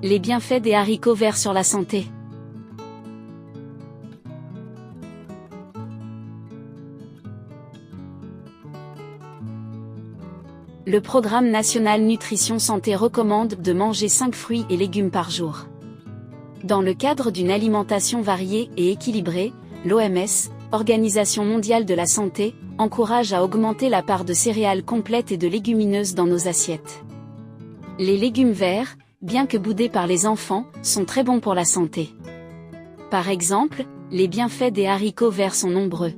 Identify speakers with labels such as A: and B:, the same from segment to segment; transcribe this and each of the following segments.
A: Les bienfaits des haricots verts sur la santé. Le Programme national nutrition santé recommande de manger 5 fruits et légumes par jour. Dans le cadre d'une alimentation variée et équilibrée, l'OMS, Organisation mondiale de la santé, encourage à augmenter la part de céréales complètes et de légumineuses dans nos assiettes. Les légumes verts, bien que boudés par les enfants, sont très bons pour la santé. Par exemple, les bienfaits des haricots verts sont nombreux.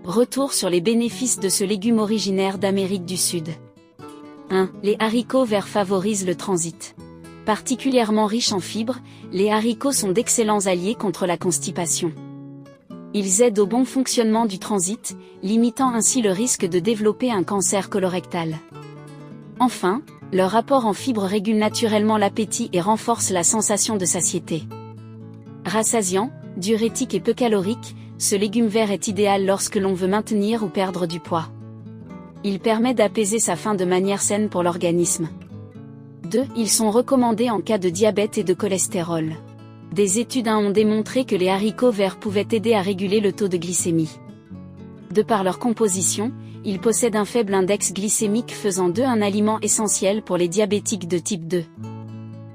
A: Retour sur les bénéfices de ce légume originaire d'Amérique du Sud. 1. Les haricots verts favorisent le transit. Particulièrement riches en fibres, les haricots sont d'excellents alliés contre la constipation. Ils aident au bon fonctionnement du transit, limitant ainsi le risque de développer un cancer colorectal. Enfin, leur apport en fibres régule naturellement l'appétit et renforce la sensation de satiété. Rassasiant, diurétique et peu calorique, ce légume vert est idéal lorsque l'on veut maintenir ou perdre du poids. Il permet d'apaiser sa faim de manière saine pour l'organisme. 2. Ils sont recommandés en cas de diabète et de cholestérol. Des études ont démontré que les haricots verts pouvaient aider à réguler le taux de glycémie. De par leur composition, ils possèdent un faible index glycémique faisant d'eux un aliment essentiel pour les diabétiques de type 2.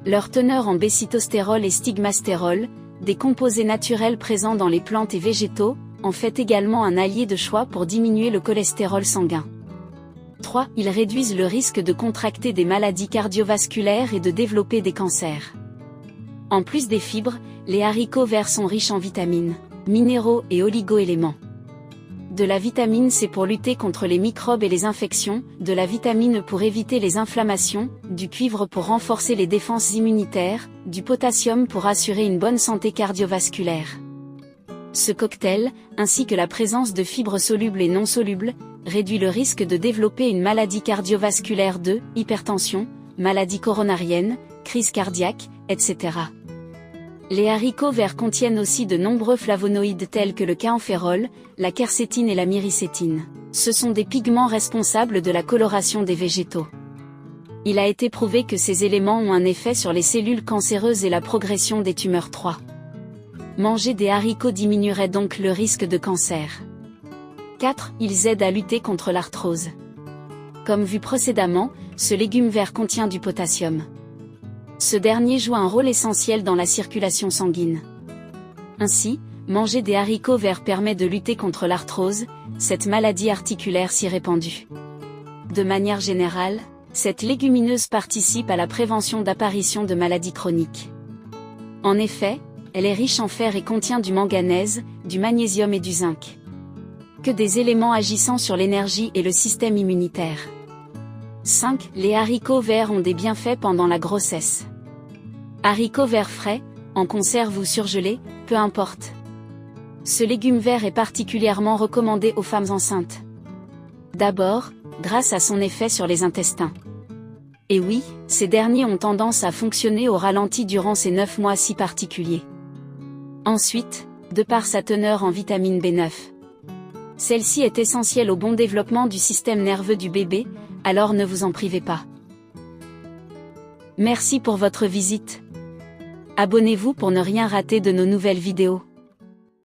A: Leur teneur en bécitostérol et stigmastérol, des composés naturels présents dans les plantes et végétaux, en fait également un allié de choix pour diminuer le cholestérol sanguin. 3. Ils réduisent le risque de contracter des maladies cardiovasculaires et de développer des cancers. En plus des fibres, les haricots verts sont riches en vitamines, minéraux et oligo-éléments. De la vitamine C pour lutter contre les microbes et les infections, de la vitamine E pour éviter les inflammations, du cuivre pour renforcer les défenses immunitaires, du potassium pour assurer une bonne santé cardiovasculaire. Ce cocktail, ainsi que la présence de fibres solubles et non solubles, réduit le risque de développer une maladie cardiovasculaire de hypertension, maladie coronarienne, crise cardiaque, etc. Les haricots verts contiennent aussi de nombreux flavonoïdes tels que le kaempférol, la quercétine et la myricétine. Ce sont des pigments responsables de la coloration des végétaux. Il a été prouvé que ces éléments ont un effet sur les cellules cancéreuses et la progression des tumeurs. 3. Manger des haricots diminuerait donc le risque de cancer. 4. Ils aident à lutter contre l'arthrose. Comme vu précédemment, ce légume vert contient du potassium. Ce dernier joue un rôle essentiel dans la circulation sanguine. Ainsi, manger des haricots verts permet de lutter contre l'arthrose, cette maladie articulaire si répandue. De manière générale, cette légumineuse participe à la prévention d'apparition de maladies chroniques. En effet, elle est riche en fer et contient du manganèse, du magnésium et du zinc. Que des éléments agissant sur l'énergie et le système immunitaire. 5. Les haricots verts ont des bienfaits pendant la grossesse. Haricots verts frais, en conserve ou surgelés, peu importe. Ce légume vert est particulièrement recommandé aux femmes enceintes. D'abord, grâce à son effet sur les intestins. Et oui, ces derniers ont tendance à fonctionner au ralenti durant ces 9 mois si particuliers. Ensuite, de par sa teneur en vitamine B9. Celle-ci est essentielle au bon développement du système nerveux du bébé, alors ne vous en privez pas. Merci pour votre visite. Abonnez-vous pour ne rien rater de nos nouvelles vidéos.